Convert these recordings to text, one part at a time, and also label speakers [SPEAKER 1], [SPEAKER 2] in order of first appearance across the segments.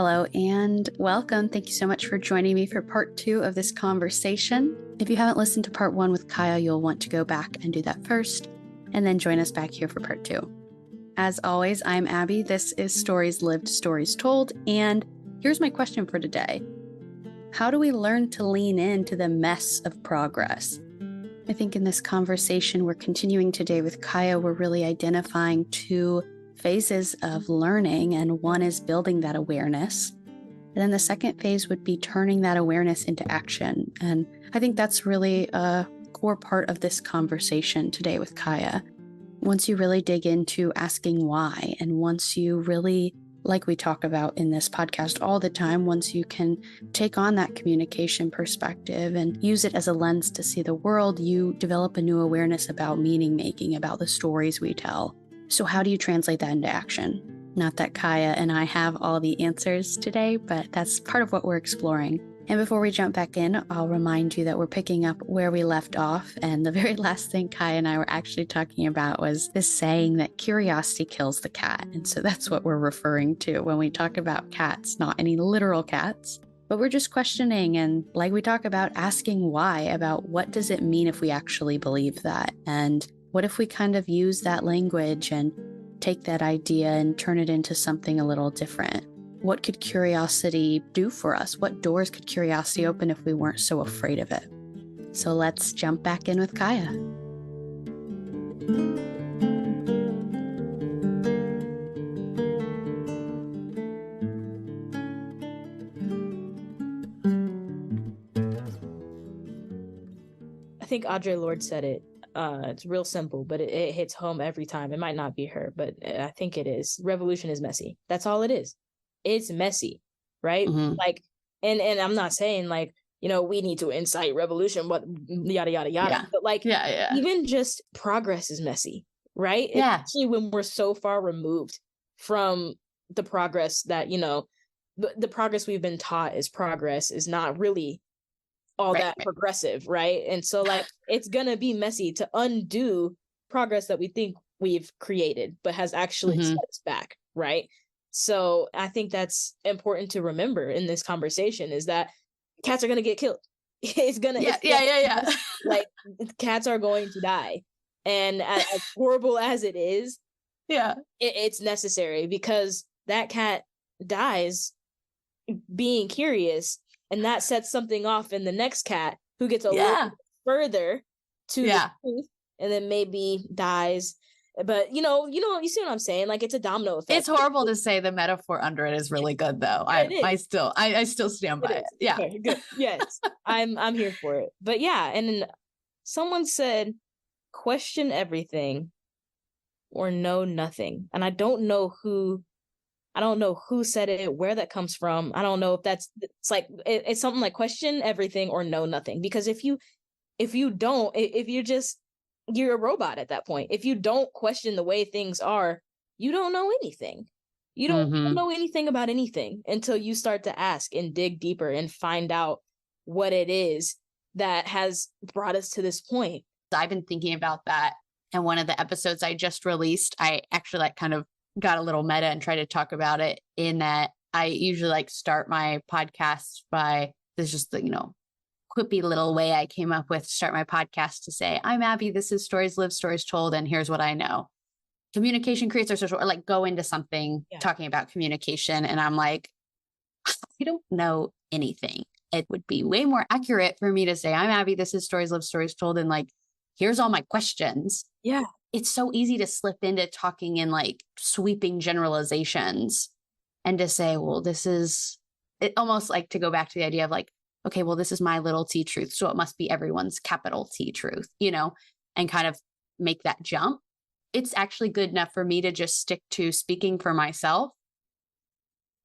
[SPEAKER 1] Hello and welcome. Thank you so much for joining me for part 2 of this conversation. If you haven't listened to part 1 with Kaya, you'll want to go back and do that first, and then join us back here for part 2. As always, I'm Abbie. This is Stories Lived, Stories Told, and here's my question for today. How do we learn to lean into the mess of progress? I think in this conversation we're continuing today with Kaya, we're really identifying 2 phases of learning, and one is building that awareness. And then the second phase would be turning that awareness into action. And I think that's really a core part of this conversation today with Kaya. Once you really dig into asking why, and once you really, like we talk about in this podcast all the time, once you can take on that communication perspective and use it as a lens to see the world, you develop a new awareness about meaning making, about the stories we tell. So how do you translate that into action? Not that Kaya and I have all the answers today, but that's part of what we're exploring. And before we jump back in, I'll remind you that we're picking up where we left off. And the very last thing Kaya and I were actually talking about was this saying that curiosity kills the cat. And so that's what we're referring to when we talk about cats, not any literal cats, but we're just questioning and, like we talk about, asking why, about what does it mean if we actually believe that? And what if we kind of use that language and take that idea and turn it into something a little different? What could curiosity do for us? What doors could curiosity open if we weren't so afraid of it? So let's jump back in with Kaya.
[SPEAKER 2] I think Audre Lorde said it. It's real simple, but it hits home every time. It might not be her, but I think it is. Revolution is messy. That's all it is. It's messy, right?
[SPEAKER 1] Mm-hmm.
[SPEAKER 2] Like, and I'm not saying like, we need to incite revolution, but yada, yada, yada.
[SPEAKER 1] Yeah.
[SPEAKER 2] But like,
[SPEAKER 1] Yeah.
[SPEAKER 2] even just progress is messy, right?
[SPEAKER 1] Yeah.
[SPEAKER 2] Especially when we're so far removed from the progress that, the progress we've been taught is progress is not really all
[SPEAKER 1] Right.
[SPEAKER 2] that progressive, right? And so like it's gonna be messy to undo progress that we think we've created but has actually set us back, right? So I think that's important to remember in this conversation, is that cats are gonna get killed.
[SPEAKER 1] Yeah.
[SPEAKER 2] Like cats are going to die, and as horrible as it is, it's necessary, because that cat dies being curious, and that sets something off in the next cat who gets a little further to the truth, and then maybe dies. But you see what I'm saying? Like, it's a domino effect.
[SPEAKER 1] It's horrible to say. The metaphor under it is really good, though. I still stand by it. Yeah,
[SPEAKER 2] okay, good. Yes, I'm here for it. But yeah, and then someone said, "Question everything, or know nothing." And I don't know who said it, where that comes from. I don't know if it's something like question everything or know nothing. Because if you're a robot at that point. If you don't question the way things are, you don't know anything. You don't know anything about anything until you start to ask and dig deeper and find out what it is that has brought us to this point.
[SPEAKER 1] I've been thinking about that. And one of the episodes I just released, I actually kind of got a little meta and tried to talk about it, in that I usually start my podcast by, there's just the, quippy little way I came up with to start my podcast to say, I'm Abbie, this is Stories Lived, Stories Told, and here's what I know. Communication creates our social, or go into something talking about communication. And I'm like, I don't know anything. It would be way more accurate for me to say, I'm Abbie, this is Stories Lived, Stories Told, and here's all my questions.
[SPEAKER 2] Yeah.
[SPEAKER 1] It's so easy to slip into talking in sweeping generalizations, and to say, well, this is it, almost to go back to the idea of okay, well, this is my little T truth, so it must be everyone's capital T truth, and kind of make that jump. It's actually good enough for me to just stick to speaking for myself,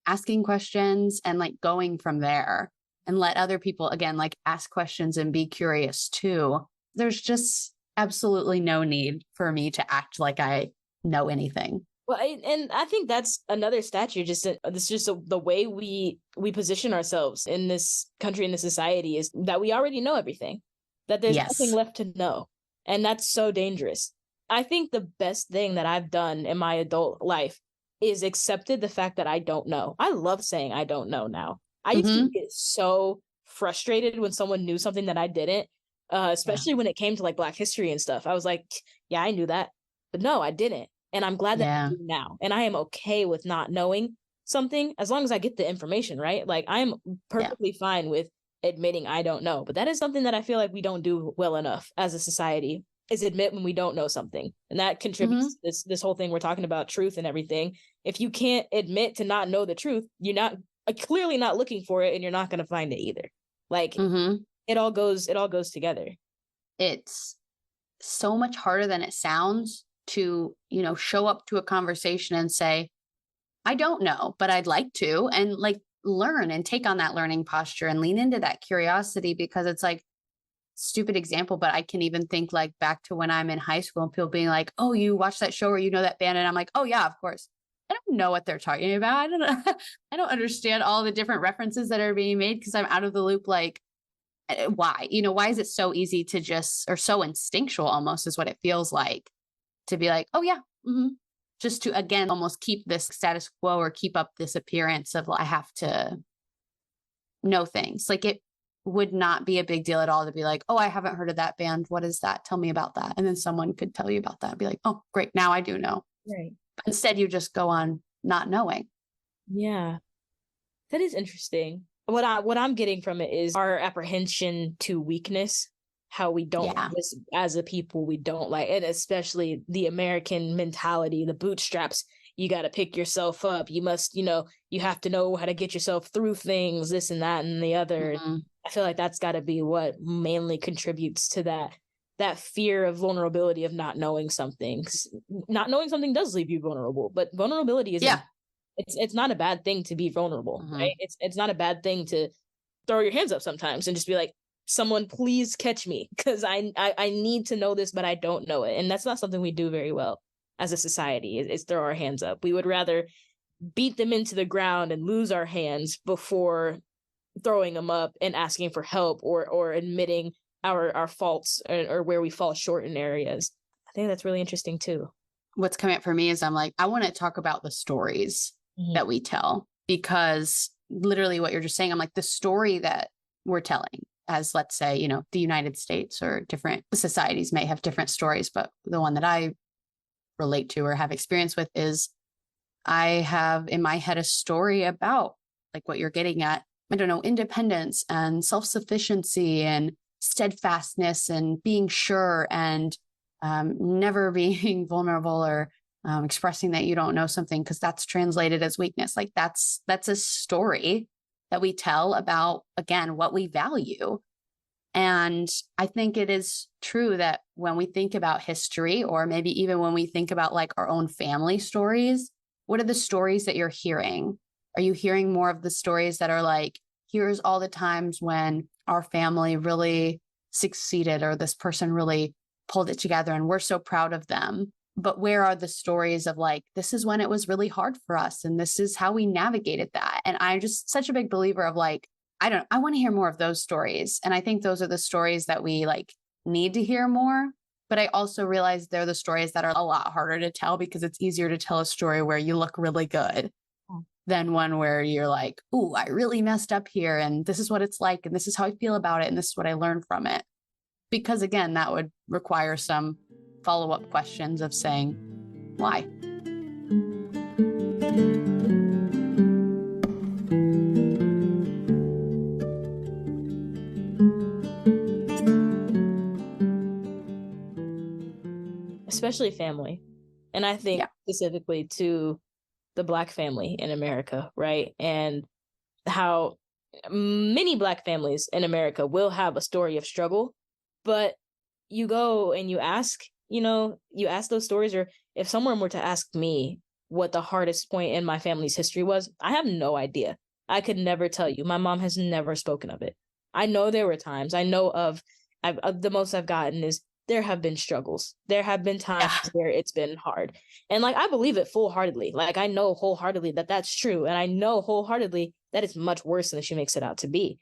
[SPEAKER 1] asking questions, and going from there, and let other people, again, ask questions and be curious too. There's just absolutely no need for me to act like I know anything.
[SPEAKER 2] Well, and I think that's another statue. It's just the way we position ourselves in this country, in this society, is that we already know everything, that there's nothing left to know. And that's so dangerous. I think the best thing that I've done in my adult life is accepted the fact that I don't know. I love saying I don't know now. I used to get so frustrated when someone knew something that I didn't, especially when it came to like Black history and stuff. I was like, yeah, I knew that, but no, I didn't. And I'm glad that I do now. And I am okay with not knowing something as long as I get the information, right? Like I'm perfectly fine with admitting I don't know. But that is something that I feel like we don't do well enough as a society, is admit when we don't know something. And that contributes to this whole thing we're talking about, truth and everything. If you can't admit to not know the truth, you're not clearly not looking for it, and you're not going to find it either. Like it all goes together.
[SPEAKER 1] It's so much harder than it sounds to, you know, show up to a conversation and say, I don't know, but I'd like to, and like learn and take on that learning posture and lean into that curiosity, because it's like, stupid example, but I can even think like back to when I'm in high school and people being like, oh, you watch that show or you know that band? And I'm like, oh yeah, of course. I don't know what they're talking about. I don't know. I don't understand all the different references that are being made because I'm out of the loop. Like, why? You know, why is it so easy to just, or so instinctual almost is what it feels like, to be like, oh yeah, just to, again, almost keep this status quo or keep up this appearance of, like, I have to know things. Like, it would not be a big deal at all to be like, oh, I haven't heard of that band. What is that? Tell me about that. And then someone could tell you about that and be like, oh, great. Now I do know.
[SPEAKER 2] Right.
[SPEAKER 1] But instead, you just go on not knowing.
[SPEAKER 2] Yeah. That is interesting. What I'm getting from it is our apprehension to weakness, how we don't like this as a people, we don't like, and especially the American mentality, the bootstraps. You got to pick yourself up. You must, you know, you have to know how to get yourself through things, this and that and the other. I feel like that's got to be what mainly contributes to that fear of vulnerability, of not knowing something. Not knowing something does leave you vulnerable, but vulnerability is it's not a bad thing to be vulnerable, right? It's not a bad thing to throw your hands up sometimes and just be like, someone please catch me, because I need to know this, but I don't know it. And that's not something we do very well as a society, is throw our hands up. We would rather beat them into the ground and lose our hands before throwing them up and asking for help or admitting our faults or where we fall short in areas. I think that's really interesting too.
[SPEAKER 1] What's coming up for me is I'm like, I want to talk about the stories that we tell, because literally what you're just saying, I'm like, the story that we're telling as, let's say, you know, the United States or different societies may have different stories, but the one that I relate to or have experience with is, I have in my head a story about like what you're getting at. I don't know, independence and self-sufficiency and steadfastness and being sure and never being vulnerable or expressing that you don't know something, because that's translated as weakness. Like that's a story that we tell about, again, what we value. And I think it is true that when we think about history, or maybe even when we think about like our own family stories, what are the stories that you're hearing? Are you hearing more of the stories that are like, here's all the times when our family really succeeded, or this person really pulled it together and we're so proud of them? But where are the stories of like, this is when it was really hard for us and this is how we navigated that? And I'm just such a big believer of like, I want to hear more of those stories. And I think those are the stories that we like need to hear more. But I also realize they're the stories that are a lot harder to tell, because it's easier to tell a story where you look really good than one where you're like, ooh, I really messed up here. And this is what it's like. And this is how I feel about it. And this is what I learned from it. Because again, that would require some follow-up questions of saying, why?
[SPEAKER 2] Especially family. And I think specifically to the Black family in America, right? And how many Black families in America will have a story of struggle, but you go and you ask, you know, you ask those stories, or if someone were to ask me what the hardest point in my family's history was, I have no idea. I could never tell you. My mom has never spoken of it. I know there were times. I know of the most I've gotten is there have been struggles. There have been times where it's been hard. And like, I believe it full-heartedly. Like, I know wholeheartedly that that's true. And I know wholeheartedly that it's much worse than she makes it out to be.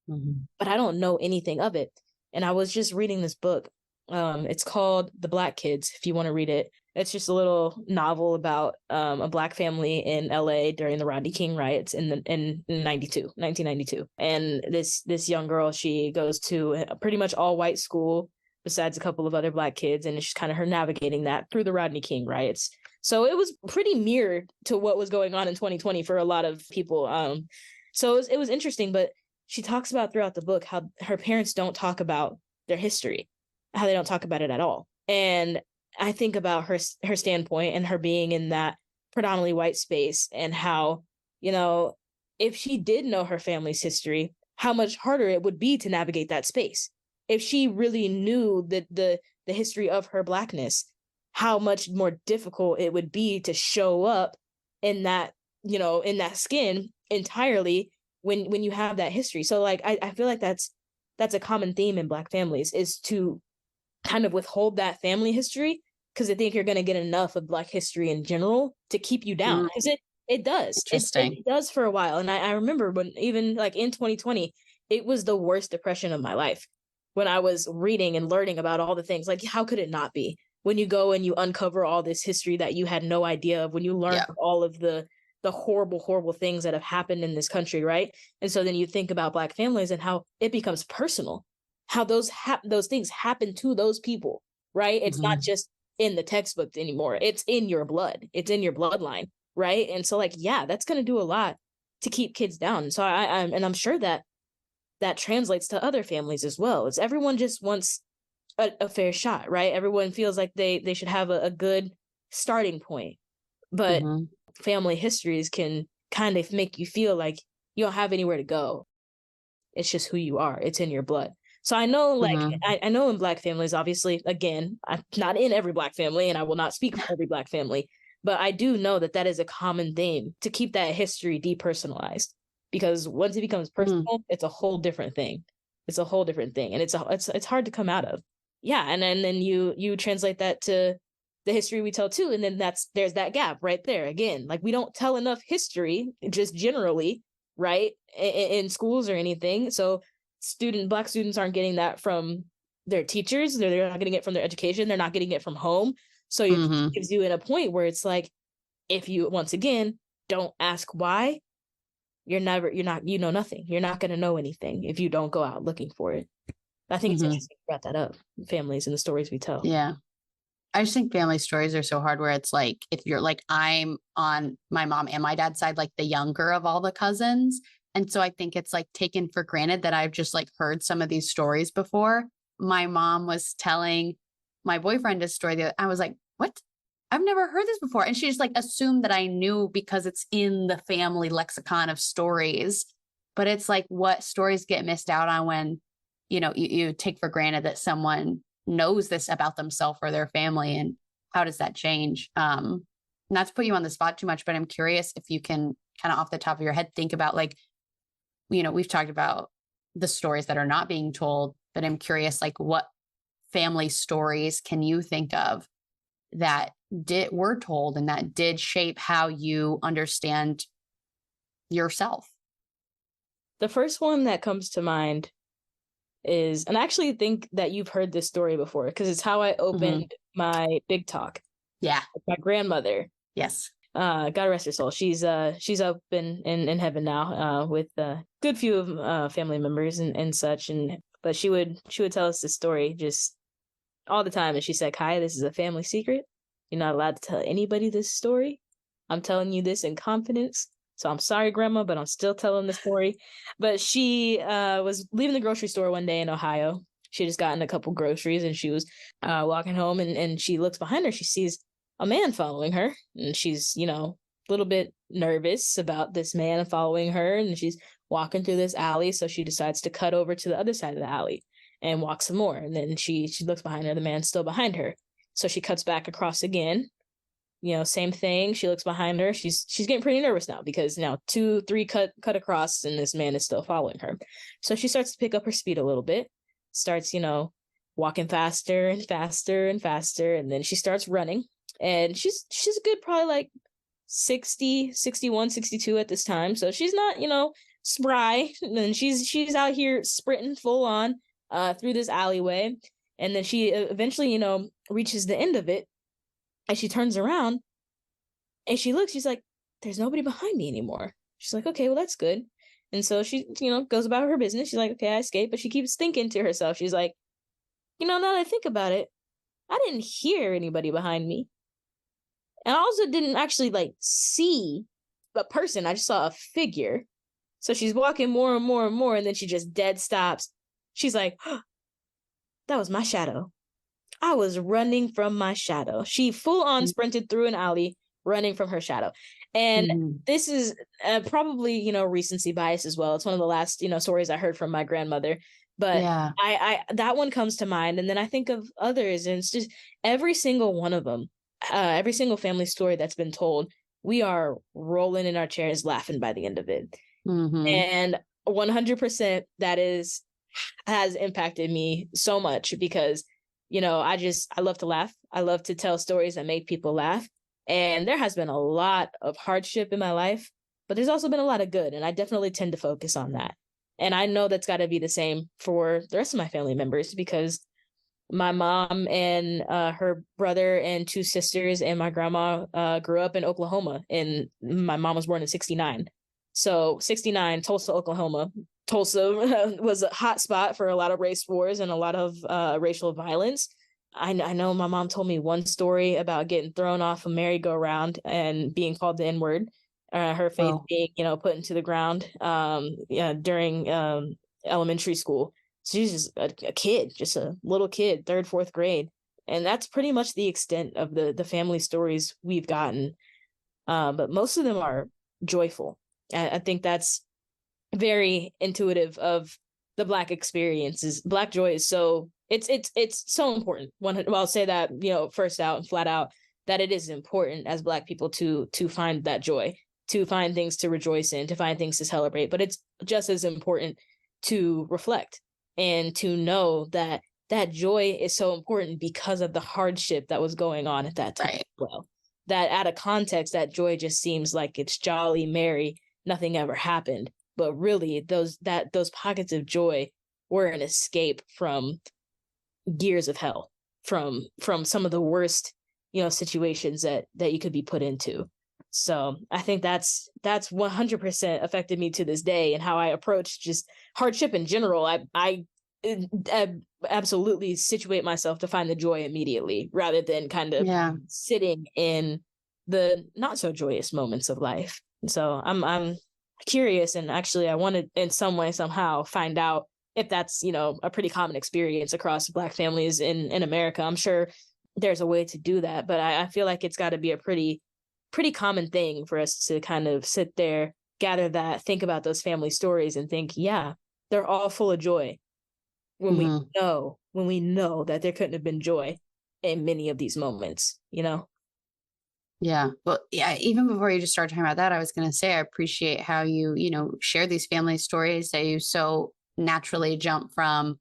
[SPEAKER 2] But I don't know anything of it. And I was just reading this book. It's called The Black Kids, if you want to read it. It's just a little novel about a Black family in LA during the Rodney King riots in 1992. And this young girl, she goes to a pretty much all white school besides a couple of other Black kids, and it's just kind of her navigating that through the Rodney King riots. So it was pretty mirrored to what was going on in 2020 for a lot of people. So it was interesting, but she talks about throughout the book how her parents don't talk about their history, how they don't talk about it at all. And I think about her standpoint and her being in that predominantly white space, and how, if she did know her family's history, how much harder it would be to navigate that space. If she really knew the history of her Blackness, how much more difficult it would be to show up in that, in that skin entirely when you have that history. So like, I feel like that's a common theme in Black families, is to kind of withhold that family history, because I think you're going to get enough of Black history in general to keep you down, because it does. It does for a while. And I remember when, even like in 2020, it was the worst depression of my life when I was reading and learning about all the things. Like, how could it not be? When you go and you uncover all this history that you had no idea of, when you learn all of the horrible, horrible things that have happened in this country, right? And so then you think about Black families and how it becomes personal, how those things happen to those people, right? It's not just in the textbook anymore. It's in your blood. It's in your bloodline, right? And so like, yeah, that's going to do a lot to keep kids down. So I'm sure that translates to other families as well. It's everyone just wants a fair shot, right? Everyone feels like they should have a good starting point, but family histories can kind of make you feel like you don't have anywhere to go. It's just who you are. It's in your blood. So I know, like, I know in Black families, obviously, again, I'm not in every Black family, and I will not speak for every Black family, but I do know that is a common theme, to keep that history depersonalized, because once it becomes personal, it's a whole different thing. It's a whole different thing, and it's hard to come out of. Yeah, and then you translate that to the history we tell too, and then there's that gap right there again. Like, we don't tell enough history, just generally, right, in schools or anything. So Black students aren't getting that from their teachers. They're not getting it from their education. They're not getting it from home. So it gives you in a point where it's like, if you, once again, don't ask why, you know nothing. You're not going to know anything if you don't go out looking for it. I think it's interesting you brought that up, families and the stories we tell.
[SPEAKER 1] Yeah. I just think family stories are so hard, where it's like, if you're like, I'm on my mom and my dad's side, like the younger of all the cousins. And so I think it's like taken for granted that I've just like heard some of these stories before. My mom was telling my boyfriend a story I was like, what? I've never heard this before. And she just like assumed that I knew because it's in the family lexicon of stories. But it's like, what stories get missed out on when, you take for granted that someone knows this about themselves or their family, and how does that change? Not to put you on the spot too much, but I'm curious if you can kind of off the top of your head think about, like, we've talked about the stories that are not being told, but I'm curious, like, what family stories can you think of that were told and that did shape how you understand yourself?
[SPEAKER 2] The first one that comes to mind is, and I actually think that you've heard this story before, because it's how I opened my big talk.
[SPEAKER 1] Yeah.
[SPEAKER 2] With my grandmother.
[SPEAKER 1] Yes.
[SPEAKER 2] God rest her soul. She's up in heaven now, with a good few of family members and such. But she would tell us this story just all the time. And she said, Kaya, this is a family secret. You're not allowed to tell anybody this story. I'm telling you this in confidence. So I'm sorry, Grandma, but I'm still telling the story. But she was leaving the grocery store one day in Ohio. She just gotten a couple groceries, and she was walking home, and she looks behind her. She sees a man following her, and she's, a little bit nervous about this man following her, and she's walking through this alley. So she decides to cut over to the other side of the alley and walk some more. And then she looks behind her. The man's still behind her. So she cuts back across again. Same thing. She looks behind her. She's getting pretty nervous now, because now 2-3 cut across, and this man is still following her. So she starts to pick up her speed a little bit, starts, walking faster and faster and faster. And then she starts running, and she's a good, probably like 60, 61, 62 at this time. So she's not, spry. And she's out here sprinting full on through this alleyway. And then she eventually, reaches the end of it. And she turns around and she looks, she's like, there's nobody behind me anymore. She's like, okay, well, that's good. And so she, goes about her business. She's like, okay, I escaped. But she keeps thinking to herself, she's like, now that I think about it, I didn't hear anybody behind me. And I also didn't actually like see a person. I just saw a figure. So she's walking more and more and more. And then she just dead stops. She's like, oh, that was my shadow. I was running from my shadow. She full on sprinted through an alley, running from her shadow. And this is probably, recency bias as well. It's one of the last, stories I heard from my grandmother. But yeah. I that one comes to mind. And then I think of others, and it's just every single one of them, every single family story that's been told, we are rolling in our chairs laughing by the end of it. And 100% that has impacted me so much because, I love to laugh. I love to tell stories that make people laugh. And there has been a lot of hardship in my life, but there's also been a lot of good. And I definitely tend to focus on that. And I know that's got to be the same for the rest of my family members, because my mom and her brother and two sisters and my grandma grew up in Oklahoma, and my mom was born in 1969. So 1969, Tulsa, Oklahoma. Tulsa was a hot spot for a lot of race wars and a lot of racial violence. I know my mom told me one story about getting thrown off a merry-go-round and being called the N-word. Her faith being, put into the ground during elementary school. So she's just a kid, just a little kid, 3rd, 4th grade. And that's pretty much the extent of the family stories we've gotten. But most of them are joyful. I think that's very intuitive of the Black experiences. Black joy is it's so important. Well, I'll say that, first out and flat out, that it is important as Black people to find that joy, to find things to rejoice in, to find things to celebrate. But it's just as important to reflect and to know that that joy is so important because of the hardship that was going on at that time. Right. Well, that out of context, that joy just seems like it's jolly, merry, nothing ever happened. But really, those pockets of joy were an escape from years of hell, from some of the worst, situations that you could be put into. So I think that's 100% affected me to this day, and how I approach just hardship in general. I absolutely situate myself to find the joy immediately, rather than kind of sitting in the not so joyous moments of life. And so I'm curious, and actually I want to in some way somehow find out if that's a pretty common experience across Black families in America. I'm sure there's a way to do that, but I feel like it's got to be a pretty common thing for us to kind of sit there, gather that, think about those family stories, and think, yeah, they're all full of joy, when we know that there couldn't have been joy in many of these moments.
[SPEAKER 1] Yeah. Well, yeah, even before you just started talking about that, I was going to say, I appreciate how you, share these family stories, that you so naturally jump from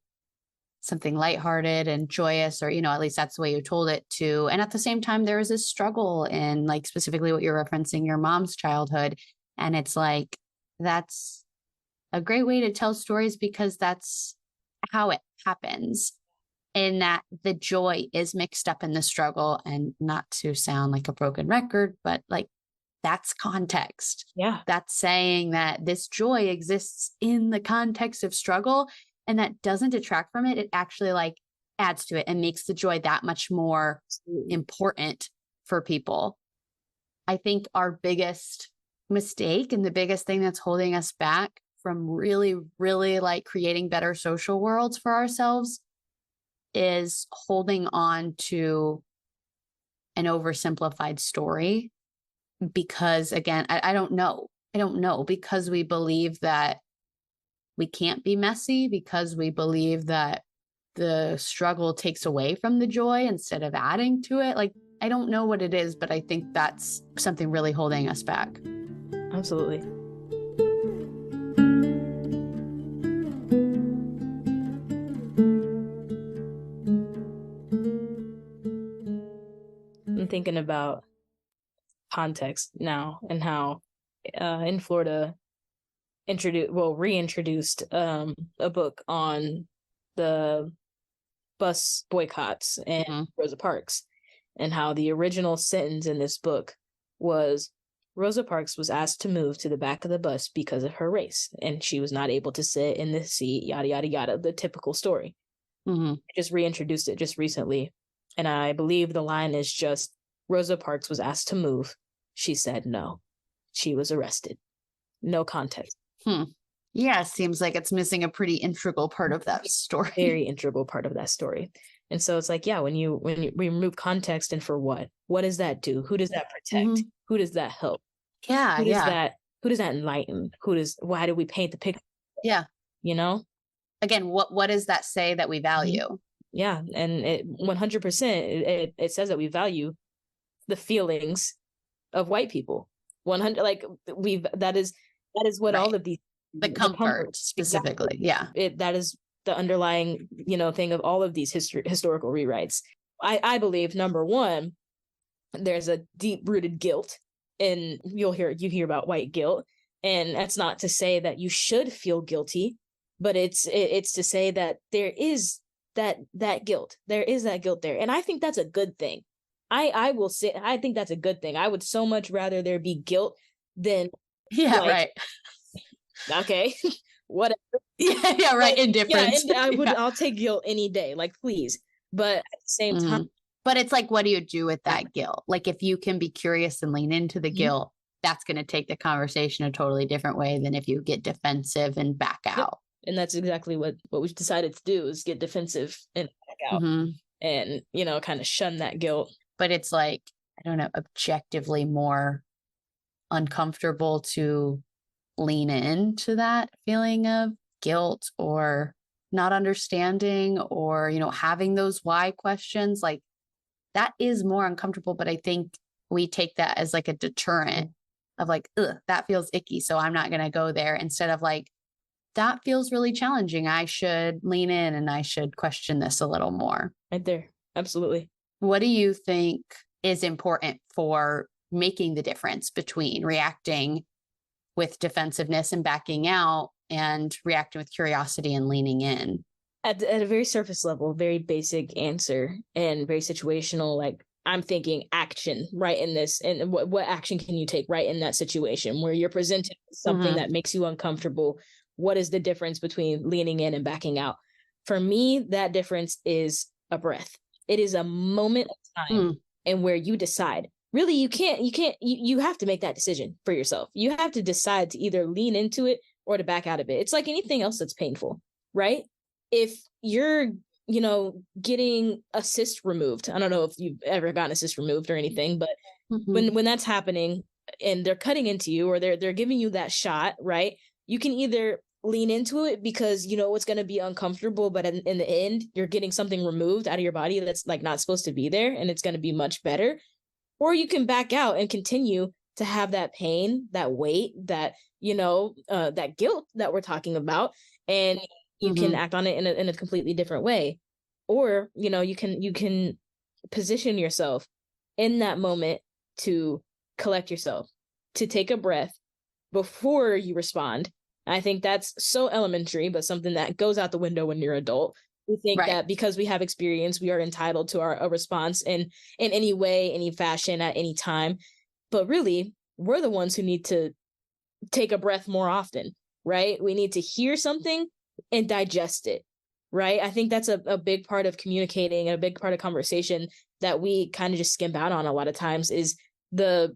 [SPEAKER 1] something lighthearted and joyous, or, at least that's the way you told it, to, and at the same time, there was this struggle in, like, specifically what you're referencing, your mom's childhood. And it's like, that's a great way to tell stories, because that's how it happens. In that the joy is mixed up in the struggle, and not to sound like a broken record, but like, that's context.
[SPEAKER 2] Yeah.
[SPEAKER 1] That's saying that this joy exists in the context of struggle, and that doesn't detract from it. It actually like adds to it and makes the joy that much more important for people. I think our biggest mistake, and the biggest thing that's holding us back from really, really like creating better social worlds for ourselves, is holding on to an oversimplified story. Because again, I don't know, because we believe that we can't be messy, because we believe that the struggle takes away from the joy instead of adding to it. Like, I don't know what it is, but I think that's something really holding us back.
[SPEAKER 2] Absolutely. I'm thinking about context now, and how in Florida reintroduced a book on the bus boycotts and Rosa Parks. and how the original sentence in this book was Rosa Parks was asked to move to the back of the bus because of her race, and she was not able to sit in the seat, yada, yada, yada, the typical story. I just reintroduced it just recently, and I believe the line is just, Rosa Parks was asked to move. She said no. She was arrested. No context.
[SPEAKER 1] Yeah, seems like it's missing a pretty integral part of that story.
[SPEAKER 2] Very integral part of that story. And so it's like, yeah, when you remove context, and for what? What does that do? Who does that protect? Who does that help?
[SPEAKER 1] Yeah,
[SPEAKER 2] who does that enlighten? Why do we paint the picture?
[SPEAKER 1] Yeah.
[SPEAKER 2] You know?
[SPEAKER 1] Again, what does that say that we value?
[SPEAKER 2] Yeah. And it 100%, it says that we value the feelings of white people. 100, like that is what all of these,
[SPEAKER 1] the comfort specifically. Exactly. Yeah.
[SPEAKER 2] That is the underlying, thing of all of these historical rewrites. I believe, number one, there's a deep rooted guilt, and you hear about white guilt. And that's not to say that you should feel guilty, but it's to say that there is that guilt. There is that guilt there. And I think that's a good thing. I will say, I think that's a good thing. I would so much rather there be guilt than
[SPEAKER 1] right.
[SPEAKER 2] Okay. Whatever.
[SPEAKER 1] Yeah, right. Indifference.
[SPEAKER 2] Yeah, I'll take guilt any day. Like, please. But at the same time.
[SPEAKER 1] But it's like, what do you do with that guilt? Like, if you can be curious and lean into the guilt, that's going to take the conversation a totally different way than if you get defensive and back out.
[SPEAKER 2] And that's exactly what we've decided to do, is get defensive and back out and, kind of shun that guilt.
[SPEAKER 1] But it's like, I don't know, objectively more uncomfortable to lean into that feeling of guilt or not understanding or, having those why questions. Like, that is more uncomfortable, but I think we take that as like a deterrent of like, ugh, that feels icky, so I'm not going to go there, instead of like, that feels really challenging. I should lean in and I should question this a little more.
[SPEAKER 2] Right there. Absolutely.
[SPEAKER 1] What do you think is important for making the difference between reacting with defensiveness and backing out and reacting with curiosity and leaning in?
[SPEAKER 2] At a very surface level, very basic answer and very situational. Like, I'm thinking action right in this. And what action can you take right in that situation where you're presented with something that makes you uncomfortable? What is the difference between leaning in and backing out? For me, that difference is a breath. It is a moment of time and where you decide. Really, you have to make that decision for yourself. You have to decide to either lean into it or to back out of it. It's like anything else that's painful, right? If you're, getting a cyst removed, I don't know if you've ever gotten a cyst removed or anything, but when that's happening and they're cutting into you or they're giving you that shot, right? You can either lean into it because it's going to be uncomfortable, but in the end, you're getting something removed out of your body that's like not supposed to be there, and it's going to be much better. Or you can back out and continue to have that pain, that weight, that, that guilt that we're talking about. And you can act on it in a completely different way. Or, you can position yourself in that moment to collect yourself, to take a breath before you respond. I think that's so elementary, but something that goes out the window when you're an adult. We think that because we have experience, we are entitled to a response in any way, any fashion, at any time. But really, we're the ones who need to take a breath more often, right? We need to hear something and digest it, right? I think that's a big part of communicating and a big part of conversation that we kind of just skimp out on a lot of times is the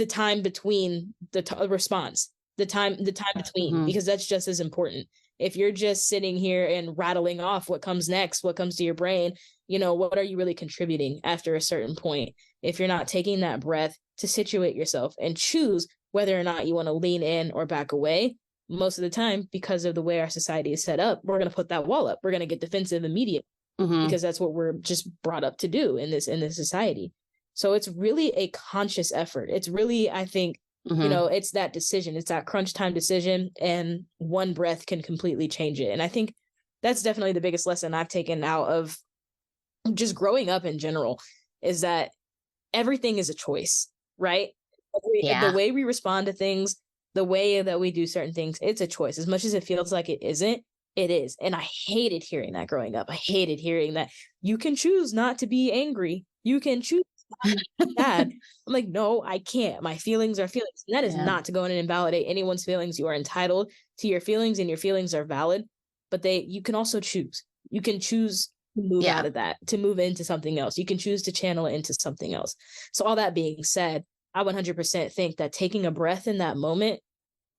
[SPEAKER 2] time between the response, the time between, because that's just as important. If you're just sitting here and rattling off what comes next, what comes to your brain, what are you really contributing after a certain point? If you're not taking that breath to situate yourself and choose whether or not you want to lean in or back away, most of the time, because of the way our society is set up, we're going to put that wall up. We're going to get defensive immediately because that's what we're just brought up to do in this society. So it's really a conscious effort. It's really, I think, it's that decision. It's that crunch time decision, and one breath can completely change it. And I think that's definitely the biggest lesson I've taken out of just growing up in general, is that everything is a choice, right? The way we respond to things, the way that we do certain things, it's a choice. As much as it feels like it isn't, it is. And I hated hearing that growing up. I hated hearing that you can choose not to be angry. You can choose sad. I'm like, no, I can't. My feelings are feelings. And that is not to go in and invalidate anyone's feelings. You are entitled to your feelings, and your feelings are valid. But you can also choose. You can choose to move out of that, to move into something else. You can choose to channel it into something else. So all that being said, I 100% think that taking a breath in that moment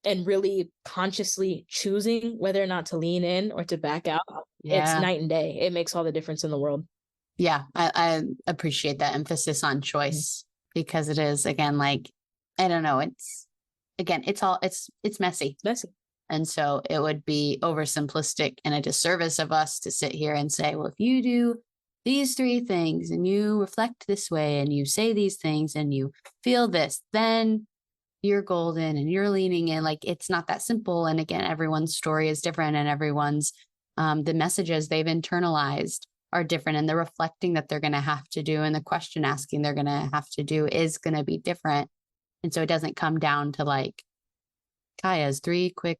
[SPEAKER 2] and really consciously choosing whether or not to lean in or to back out, it's night and day. It makes all the difference in the world.
[SPEAKER 1] Yeah, I appreciate that emphasis on choice, because it is, again, like, I don't know, it's messy.
[SPEAKER 2] Messy.
[SPEAKER 1] And so it would be oversimplistic and a disservice of us to sit here and say, well, if you do these 3 things and you reflect this way and you say these things and you feel this, then you're golden and you're leaning in. Like, it's not that simple. And again, everyone's story is different, and everyone's the messages they've internalized are different, and the reflecting that they're going to have to do and the question asking they're going to have to do is going to be different. And so it doesn't come down to like Kaya's 3 quick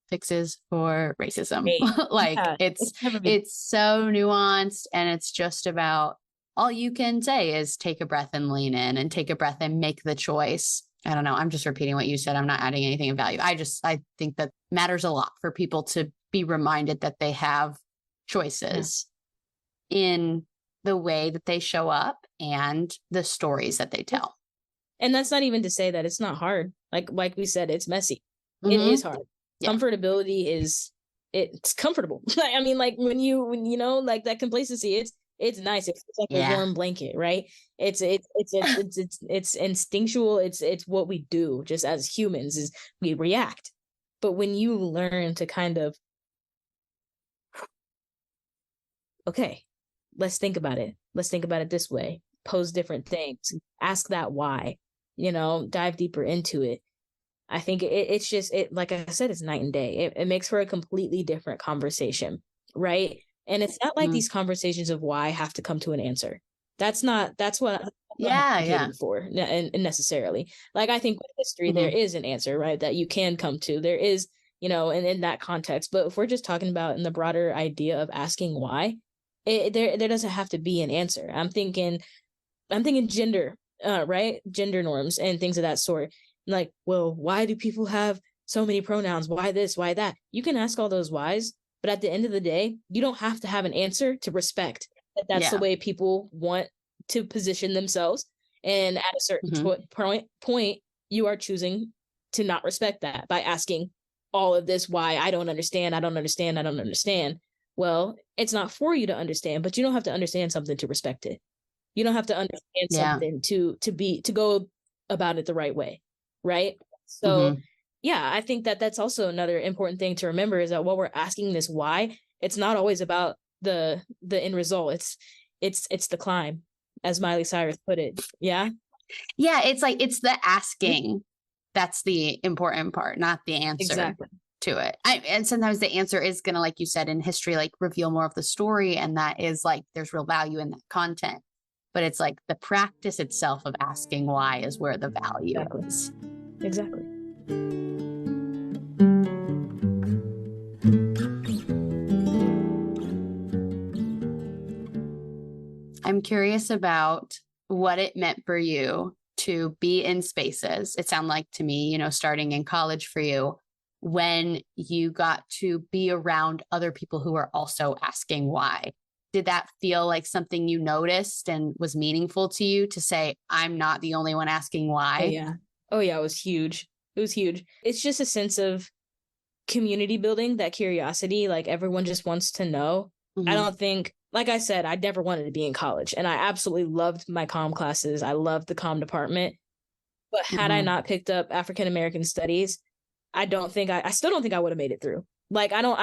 [SPEAKER 1] fixes for racism. Like, it's so nuanced, and it's just about, all you can say is take a breath and lean in, and take a breath and make the choice. I don't know. I'm just repeating what you said. I'm not adding anything of value. I think that matters a lot for people to be reminded that they have choices in the way that they show up and the stories that they tell.
[SPEAKER 2] And that's not even to say that it's not hard. Like we said, it's messy. It is hard. Comfortability it's comfortable. I mean, like when you know, like that complacency, it's nice. It's like a warm blanket, right? It's instinctual. It's what we do just as humans, is we react. But when you learn to kind of, okay, let's think about it. Let's think about it this way. Pose different things. Ask that why. Dive deeper into it. I think it's just, like I said, it's night and day. It makes for a completely different conversation, right? And it's not like these conversations of why have to come to an answer. That's what I'm advocating for, and necessarily. Like, I think with history, there is an answer, right, that you can come to. There is, and in that context. But if we're just talking about in the broader idea of asking why, there doesn't have to be an answer. I'm thinking gender, right? Gender norms and things of that sort. Like, well, why do people have so many pronouns? Why this? Why that? You can ask all those whys, but at the end of the day, you don't have to have an answer to respect that that's the way people want to position themselves. And at a certain point, you are choosing to not respect that by asking all of this why. I don't understand. I don't understand. I don't understand. Well, it's not for you to understand, but you don't have to understand something to respect it. You don't have to understand something to go about it the right way. Right. So, I think that that's also another important thing to remember, is that while we're asking this why, it's not always about the end result. It's the climb, as Miley Cyrus put it. Yeah. Yeah.
[SPEAKER 1] It's like, it's the asking. That's the important part, not the answer to it. And sometimes the answer is going to, like you said, in history, like reveal more of the story. And that is like, there's real value in that content. But it's like the practice itself of asking why is where the value is.
[SPEAKER 2] Exactly.
[SPEAKER 1] I'm curious about what it meant for you to be in spaces. It sounded like to me, starting in college for you, when you got to be around other people who are also asking why. Did that feel like something you noticed and was meaningful to you, to say, I'm not the only one asking why?
[SPEAKER 2] Oh yeah. It was huge. It's just a sense of community building, that curiosity, like everyone just wants to know. I don't think, like I said, I never wanted to be in college, and I absolutely loved my comm classes. I loved the comm department. But had I not picked up African American studies, I still don't think I would have made it through. Like, I don't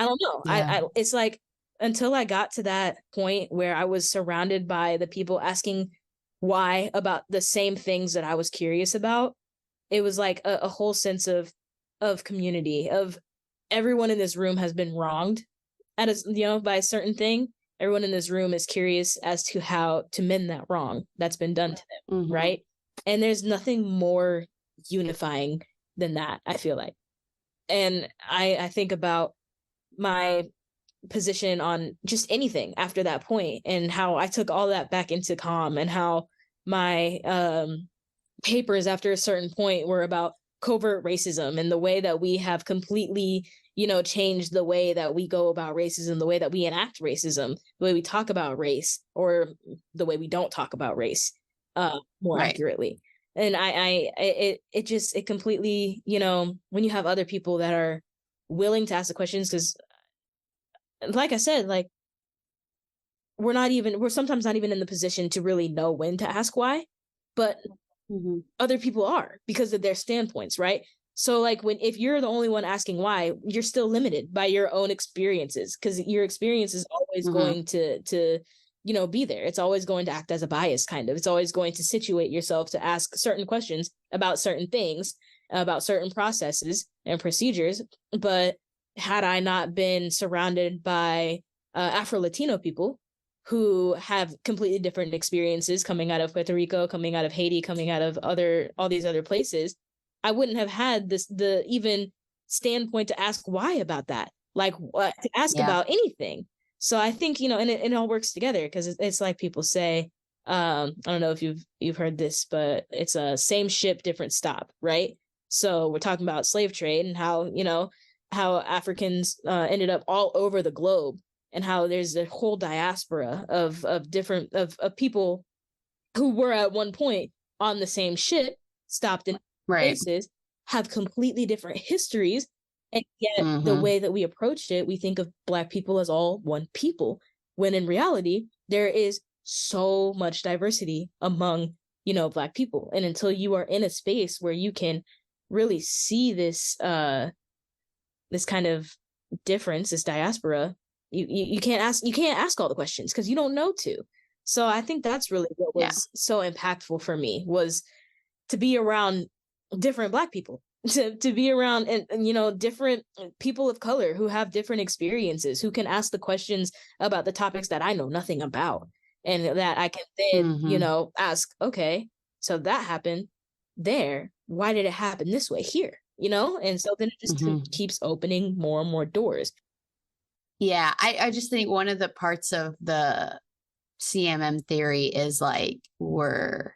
[SPEAKER 2] know. It's like, until I got to that point where I was surrounded by the people asking why about the same things that I was curious about, it was like a whole sense of community, of everyone in this room has been wronged by a certain thing. Everyone in this room is curious as to how to mend that wrong that's been done to them. Right. And there's nothing more unifying than that, I feel like. And I think about my position on just anything after that point, and how I took all that back into comm, and how my papers after a certain point were about covert racism and the way that we have completely, changed the way that we go about racism, the way that we enact racism, the way we talk about race, or the way we don't talk about race more accurately. And it completely, when you have other people that are willing to ask the questions, because like I said, like, we're sometimes not even in the position to really know when to ask why, but other people are, because of their standpoints, right? So like, if you're the only one asking why, you're still limited by your own experiences, because your experience is always going to be there. It's always going to act as a bias, kind of. It's always going to situate yourself to ask certain questions about certain things, about certain processes and procedures. But had I not been surrounded by Afro-Latino people who have completely different experiences, coming out of Puerto Rico, coming out of Haiti, coming out of all these other places, I wouldn't have had the even standpoint to ask why about that, like what to ask about anything. So I think, and it all works together, because it's like people say, I don't know if you've heard this, but it's a same ship, different stop, right? So we're talking about slave trade, and how Africans ended up all over the globe, and how there's a whole diaspora of different people who were at one point on the same ship, stopped in places, have completely different histories, and yet the way that we approach it, we think of Black people as all one people, when in reality there is so much diversity among Black people. And until you are in a space where you can really see this this kind of difference, this diaspora, you can't ask all the questions, because you don't know to. So I think that's really what was so impactful for me, was to be around different Black people, to be around and different people of color who have different experiences, who can ask the questions about the topics that I know nothing about, and that I can then ask, okay, so that happened there, why did it happen this way here? And so then it just keeps opening more and more doors.
[SPEAKER 1] Yeah, I just think one of the parts of the CMM theory is like, we're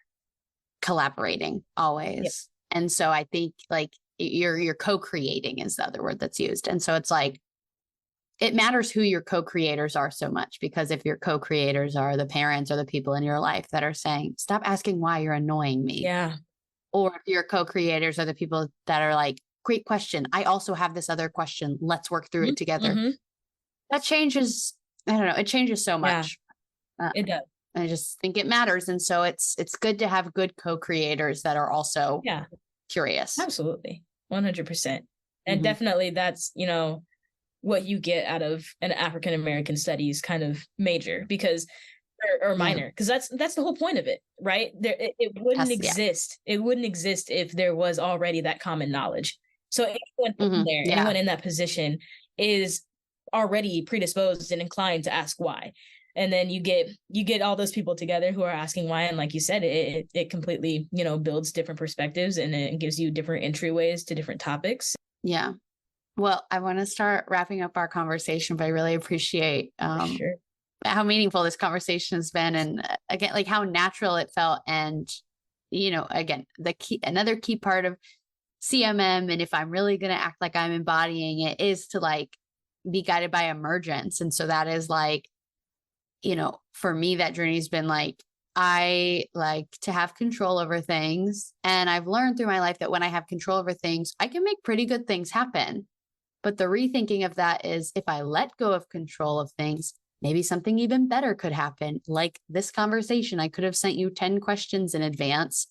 [SPEAKER 1] collaborating always. Yep. And so I think like you're co-creating is the other word that's used. And so it's like, it matters who your co-creators are so much, because if your co-creators are the parents or the people in your life that are saying, stop asking why, you're annoying me.
[SPEAKER 2] Yeah.
[SPEAKER 1] Or if your co-creators are the people that are like, great question, I also have this other question, let's work through it together. That changes, I don't know, it changes so much.
[SPEAKER 2] It does.
[SPEAKER 1] I just think it matters. And so it's good to have good co-creators that are also curious.
[SPEAKER 2] Absolutely. 100%. And definitely that's, what you get out of an African-American studies kind of major, because or minor, because that's the whole point of it, right? It wouldn't exist. It wouldn't exist if there was already that common knowledge. So anyone there, anyone in that position is already predisposed and inclined to ask why. And then you get all those people together who are asking why, and like you said, it completely builds different perspectives, and it gives you different entryways to different topics.
[SPEAKER 1] Yeah. Well, I want to start wrapping up our conversation, but I really appreciate how meaningful this conversation has been, and again, like how natural it felt. And again, another key part of CMM, and if I'm really going to act like I'm embodying it, is to like be guided by emergence. And so that is like, for me, that journey has been like, I like to have control over things. And I've learned through my life that when I have control over things, I can make pretty good things happen. But the rethinking of that is, if I let go of control of things, maybe something even better could happen. Like this conversation, I could have sent you 10 questions in advance,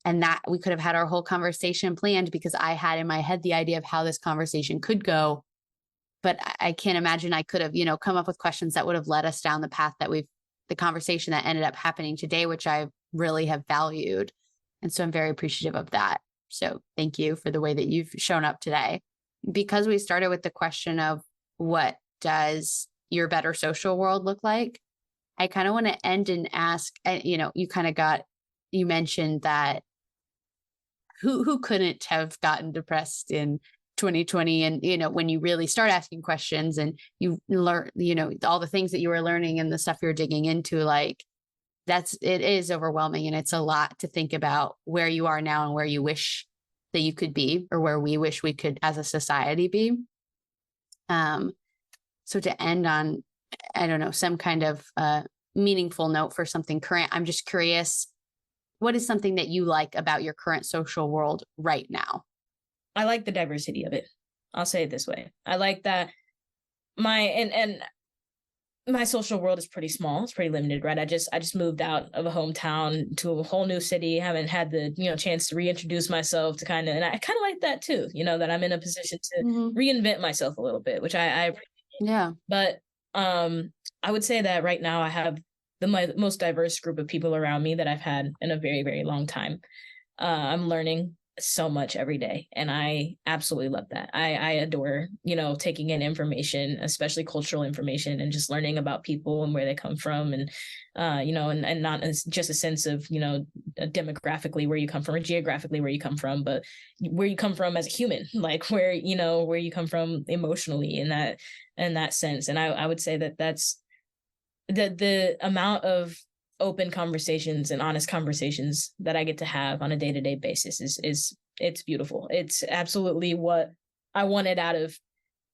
[SPEAKER 1] and that we could have had our whole conversation planned, because I had in my head the idea of how this conversation could go. But I can't imagine I could have, come up with questions that would have led us down the path that the conversation that ended up happening today, which I really have valued. And so I'm very appreciative of that. So thank you for the way that you've shown up today. Because we started with the question of what does your better social world look like, I kind of want to end and ask, you mentioned that who couldn't have gotten depressed in 2020. And, when you really start asking questions and you learn, all the things that you were learning and the stuff you're digging into, like it is overwhelming. And it's a lot to think about where you are now and where you wish that you could be, or where we wish we could as a society be. So to end on, I don't know, some kind of meaningful note for something current, I'm just curious, what is something that you like about your current social world right now?
[SPEAKER 2] I like the diversity of it. I'll say it this way. I like that my social world is pretty small. It's pretty limited, right? I just moved out of a hometown to a whole new city. Haven't had the, chance to reintroduce myself to and I kind of like that too, that I'm in a position to reinvent myself a little bit, which I appreciate.
[SPEAKER 1] Yeah.
[SPEAKER 2] But I would say that right now I have the most diverse group of people around me that I've had in a very, very long time. I'm learning so much every day, and I absolutely love that. I adore, taking in information, especially cultural information, and just learning about people and where they come from, and and not just a sense of, demographically where you come from or geographically where you come from, but where you come from as a human, like where you come from emotionally in that sense. And I would say that that's the amount of open conversations and honest conversations that I get to have on a day-to-day basis is it's beautiful. It's absolutely what I wanted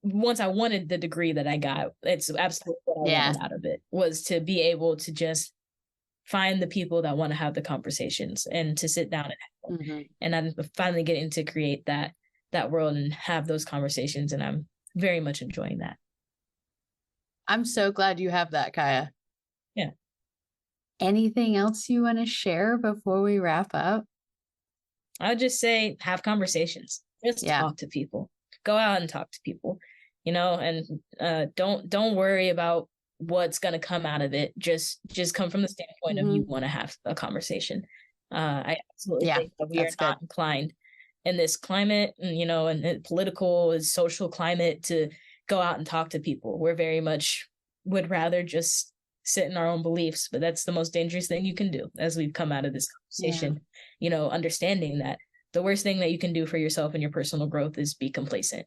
[SPEAKER 2] once I wanted the degree that I got. It's absolutely what I wanted out of it, was to be able to just find the people that want to have the conversations and to sit down and have them. And I'm finally getting to create that world and have those conversations. And I'm very much enjoying that.
[SPEAKER 1] I'm so glad you have that, Kaya.
[SPEAKER 2] Yeah.
[SPEAKER 1] Anything else you want to share before we wrap up?
[SPEAKER 2] I would just say, have conversations. Just talk to people. Go out and talk to people, and don't worry about what's going to come out of it. Just come from the standpoint of you want to have a conversation. I absolutely think that we are not inclined in this climate, and political and social climate, to go out and talk to people. We're very much would rather just sit in our own beliefs, but that's the most dangerous thing you can do as we've come out of this conversation, understanding that the worst thing that you can do for yourself and your personal growth is be complacent.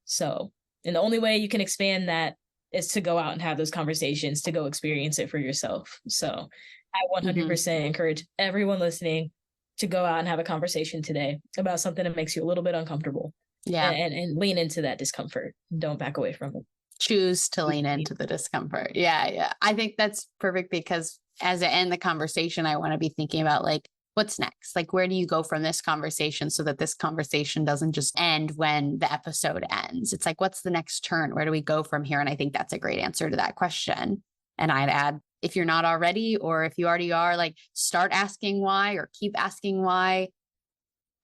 [SPEAKER 2] So, and the only way you can expand that is to go out and have those conversations, to go experience it for yourself. So I 100% encourage everyone listening to go out and have a conversation today about something that makes you a little bit uncomfortable. And lean into that discomfort. Don't back away from it.
[SPEAKER 1] Choose to lean into the discomfort. Yeah. I think that's perfect, because as I end the conversation, I want to be thinking about, like, what's next? Like, where do you go from this conversation so that this conversation doesn't just end when the episode ends? It's like, what's the next turn? Where do we go from here? And I think that's a great answer to that question. And I'd add, if you're not already, or if you already are, like, start asking why, or keep asking why.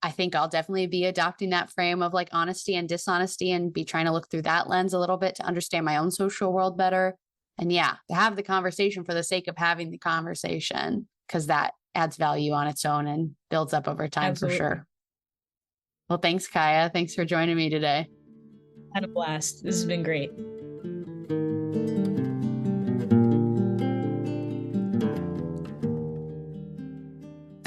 [SPEAKER 1] I think I'll definitely be adopting that frame of, like, honesty and dishonesty, and be trying to look through that lens a little bit to understand my own social world better. And to have the conversation for the sake of having the conversation, because that adds value on its own and builds up over time. Absolutely. For sure. Well, thanks, Kaya. Thanks for joining me today.
[SPEAKER 2] Had a blast. This has been great.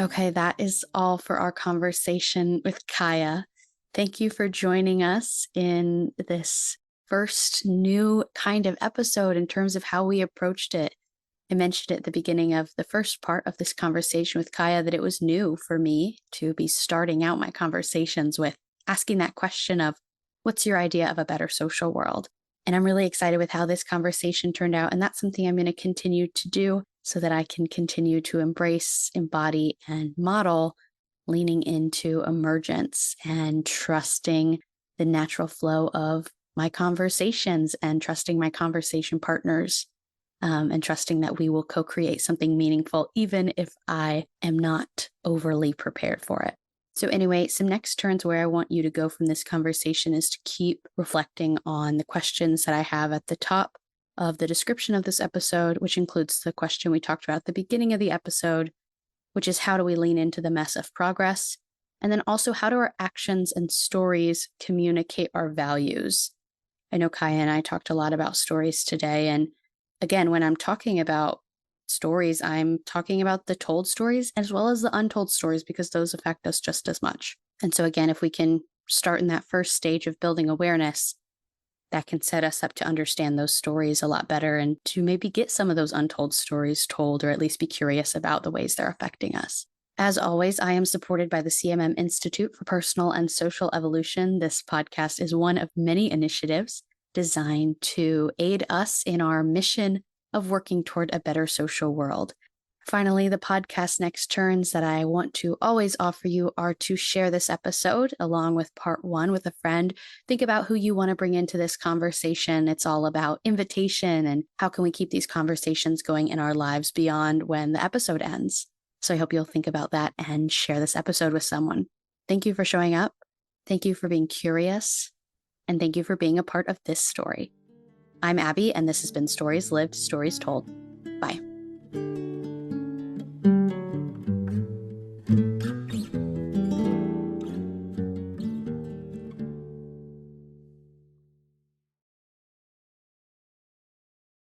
[SPEAKER 1] Okay, that is all for our conversation with Kaya. Thank you for joining us in this first new kind of episode in terms of how we approached it. I mentioned at the beginning of the first part of this conversation with Kaya that it was new for me to be starting out my conversations with asking that question of, what's your idea of a better social world? And I'm really excited with how this conversation turned out. And that's something I'm going to continue to do, so that I can continue to embrace, embody, and model leaning into emergence and trusting the natural flow of my conversations, and trusting my conversation partners, and trusting that we will co-create something meaningful, even if I am not overly prepared for it. So anyway, some next turns where I want you to go from this conversation is to keep reflecting on the questions that I have at the top of the description of this episode, which includes the question we talked about at the beginning of the episode, which is, how do we lean into the mess of progress? And then also, how do our actions and stories communicate our values? I know Kaya and I talked a lot about stories today. And again, when I'm talking about stories, I'm talking about the told stories as well as the untold stories, because those affect us just as much. And so again, if we can start in that first stage of building awareness, that can set us up to understand those stories a lot better and to maybe get some of those untold stories told, or at least be curious about the ways they're affecting us. As always, I am supported by the CMM Institute for Personal and Social Evolution. This podcast is one of many initiatives designed to aid us in our mission of working toward a better social world. Finally, the podcast next turns that I want to always offer you are to share this episode along with part 1 with a friend. Think about who you want to bring into this conversation. It's all about invitation and how can we keep these conversations going in our lives beyond when the episode ends. So I hope you'll think about that and share this episode with someone. Thank you for showing up. Thank you for being curious. And thank you for being a part of this story. I'm Abbie, and this has been Stories Lived, Stories Told. Bye.